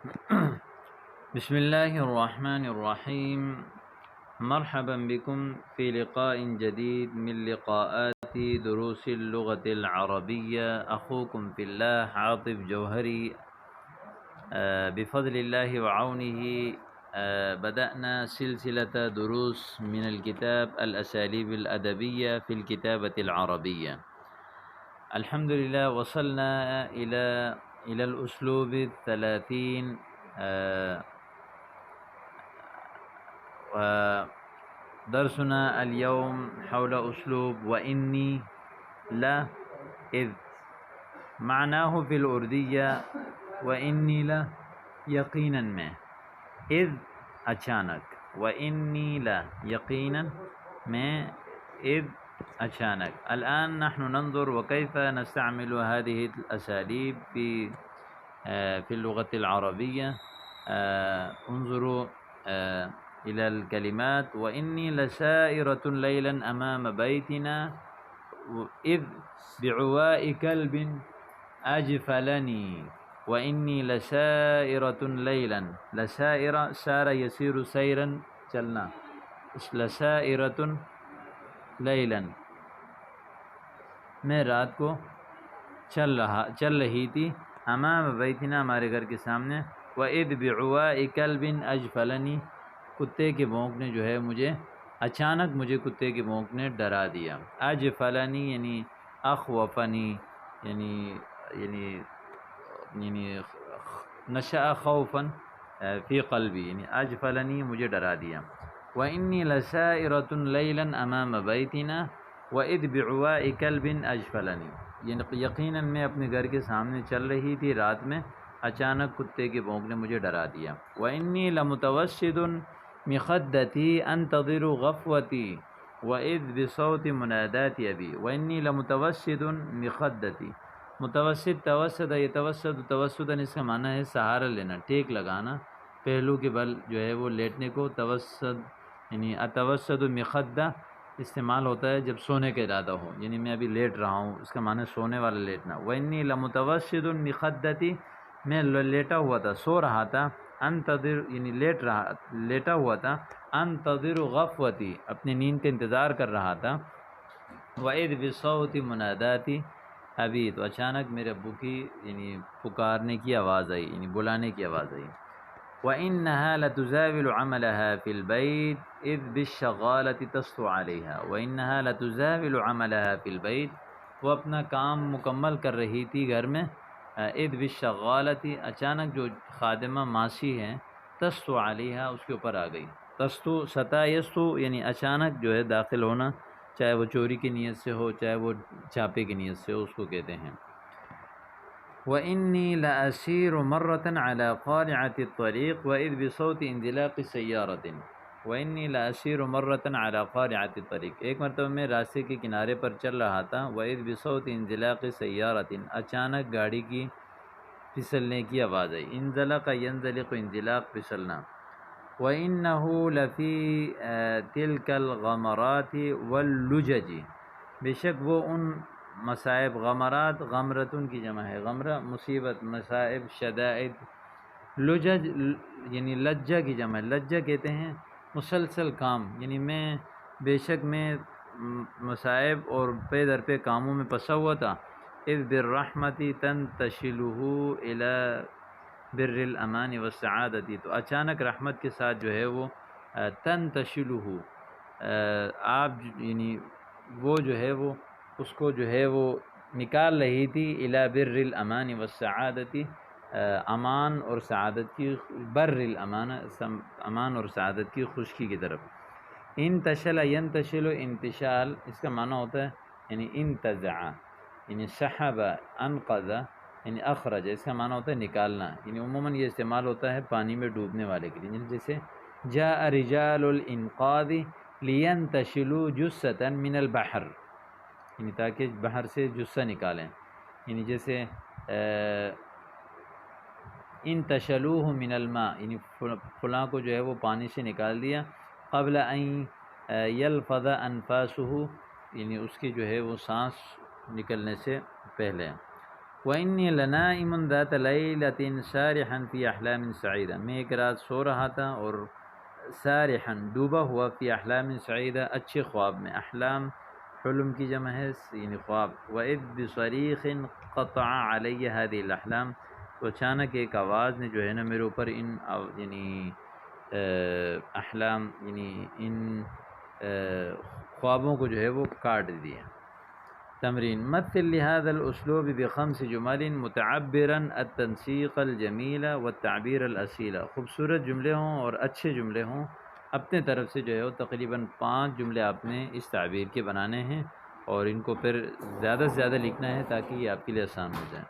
بسم الله الرحمن الرحيم. مرحبا بكم في لقاء جديد من لقاءات دروس اللغة العربية. أخوكم في الله عاطف جوهري. بفضل الله وعونه بدأنا سلسلة دروس من الكتاب الأساليب الأدبية في الكتابة العربية. الحمد لله وصلنا إلى الأسلوب 30. ودرسنا اليوم حول أسلوب وإني لا إذ. معناه في الأردية وإني لا يقينا میں، إذ اچانک، وإني لا يقينا میں، إذ اچانک. الآن نحن ننظر وكيف نستعمل هذه الأساليب في اللغة العربية. انظروا إلى الكلمات: وإني لسائرة ليلا أمام بيتنا، إذ بعواء كلب أجفلني. وإني لسائرة ليلا، لسائرة سار يسير سيرا، چلنا، لسائرة ليلا میں رات کو چل رہی تھی، امام بیتنا ہمارے گھر کے سامنے، وَإِذْ بِعُوَاءِ كَلْبٍ أَجْفَلَنِي کتے کے بھونک نے جو ہے اچانک مجھے کتے کے بھونک نے ڈرا دیا. اجفلنی یعنی اخوفنی، یعنی نشأ خوفا فی قلبی، یعنی اجفلنی مجھے ڈرا دیا. وَإِنِّي لَسَائِرَةٌ لَيْلًا أَمَامَ بَيْتِنَا وَإِذْ بِعُوَاءِ كَلْبٍ أَجْفَلَنِي. یقیناً میں اپنے گھر کے سامنے چل رہی تھی رات میں، اچانک کتے کے بھونک نے مجھے ڈرا دیا. وَإِنِّي لَمُتَوَسِّدٌ مِخَدَّتِي أَنْتَظِرُ غَفْوَتِي وَإِذْ بِصَوْتِ مُنَادَاتِ أَبِي. وَإِنِّي لَمُتَوَسِّدٌ مِخَدَّتِي. متوسط، توسد، یہ توسدن اس کا معنی ہے سہارا لینا، ٹیک لگانا، پہلو کے بل جو ہے وہ لیٹنے کو توسد، یعنی اتوسد مخدہ استعمال ہوتا ہے جب سونے کا ارادہ ہو، یعنی میں ابھی لیٹ رہا ہوں، اس کا معنی سونے والا لیٹنا. وَإِنِّي لَمُتَوَسِّدٌ مِخَدَّتِي میں لیٹا ہوا تھا، سو رہا تھا، انتظر یعنی لیٹا ہوا تھا، انتظر غفوتی اپنی نیند کا انتظار کر رہا تھا. وَإِذْ بِصَوْتِ مُنَادَاتِ ابھی تو اچانک میرے ابو کی یعنی پکارنے کی آواز آئی، یعنی بلانے کی آواز آئی. وَإِنَّهَا لَتُزَاوِلُ عَمَلَهَا فِي الْبَيْتِ إِذْ بِالشَّغَالَةِ تَسْطُ عَلَيْهَا. وَإِنَّهَا لَتُزَاوِلُ عَمَلَهَا فِي الْبَيْتِ، وہ اپنا کام مکمل کر رہی تھی گھر میں. إِذْ بِالشَّغَالَةِ اچانک جو خادمہ ماسی ہے، تَسْطُ عَلَيْهَا اس کے اوپر آ گئی. تستو ستا یستو یعنی اچانک جو ہے داخل ہونا، چاہے وہ چوری کی نیت سے ہو چاہے وہ چھاپے کی نیت سے ہو، اس کو کہتے ہیں. وَإِنِّي لَأَسِيرُ مَرَّةً عَلَى قَارِعَةِ الطَّرِيقِ وَإِذْ بِصَوْتِ انزلاق سَيَّارَةٍ. وَإِنِّي لَأَسِيرُ مَرَّةً عَلَى قَارِعَةِ الطَّرِيقِ ایک مرتبہ میں راستے کے کنارے پر چل رہا تھا. وَإِذْ بِصَوْتِ انزلاق سَيَّارَةٍ اچانک گاڑی کی پھسلنے کی آواز آئی. انزلق ينزلق انزلاق پھسلنا. وَإِنَّهُ لَفِي تِلْكَ الْغَمَرَاتِ وَاللُّجَجِ بے شک وہ ان مصائب، غمرات غمرتن کی جمع ہے، غمرہ مصیبت، مصائب شدائد، لجج یعنی لجہ کی جمع ہے، لجہ کہتے ہیں مسلسل کام، یعنی بے شک میں مصائب اور پے در پہ کاموں میں پھنسا ہوا تھا. اذ بالرحمت تنتشلہ الی بر الامان والسعادتی تو اچانک رحمت کے ساتھ جو ہے وہ تنتشلہ آپ یعنی وہ جو ہے وہ اس کو جو ہے وہ نکال رہی تھی الی بر الامان والسعادتی امان اور سعادت کی، بر الامان امان اور سعادت کی خشکی کی طرف. انتشل ینتشل انتشال اس کا معنی ہوتا ہے یعنی انتزع یعنی سحب، انقذ یعنی اخرج اس کا معنی ہوتا ہے نکالنا، یعنی عموماً یہ استعمال ہوتا ہے پانی میں ڈوبنے والے کے لیے، یعنی جیسے جاء رجال الانقاذ لینتشلوا جثة من البحر، یعنی تاکہ بحر سے جثہ نکالیں، یعنی جیسے انتشلوہ من الماء یعنی فلاں کو جو ہے وہ پانی سے نکال دیا. قبل ان یلفظ انفاسہ یعنی اس کی جو ہے وہ سانس نکلنے سے پہلے. وَإِنِّي لَنَائِمٌ ذَاتَ لَيْلَةٍ سَارِحًا فِي أَحْلَامٍ سَعِيدَةٍ، میں ایک رات سو رہا تھا اور سارحًا ڈوبا ہوا فی احلام سعیدہ اچھے خواب میں، احلام حلم کی جمع ہے یعنی خواب، وَإِذْ بِصَرِيخٍ قَطَعَ عَلَيَّ هَذِهِ الْأَحْلَام، تو اچانک ایک آواز نے جو ہے نا میرے اوپر ان یعنی احلام یعنی ان خوابوں کو جو ہے وہ کاٹ دیا۔ تمرین مثل لهذا الاسلوب بخمس جمل متعبرا التنسیق الجمیل والتعبیر الاصیل، خوبصورت جملے ہوں اور اچھے جملے ہوں، اپنے طرف سے جو ہے وہ تقریباً 5 جملے آپ نے اس تعبیر کے بنانے ہیں اور ان کو پھر زیادہ سے زیادہ لکھنا ہے تاکہ یہ آپ کے لیے آسان ہو جائے۔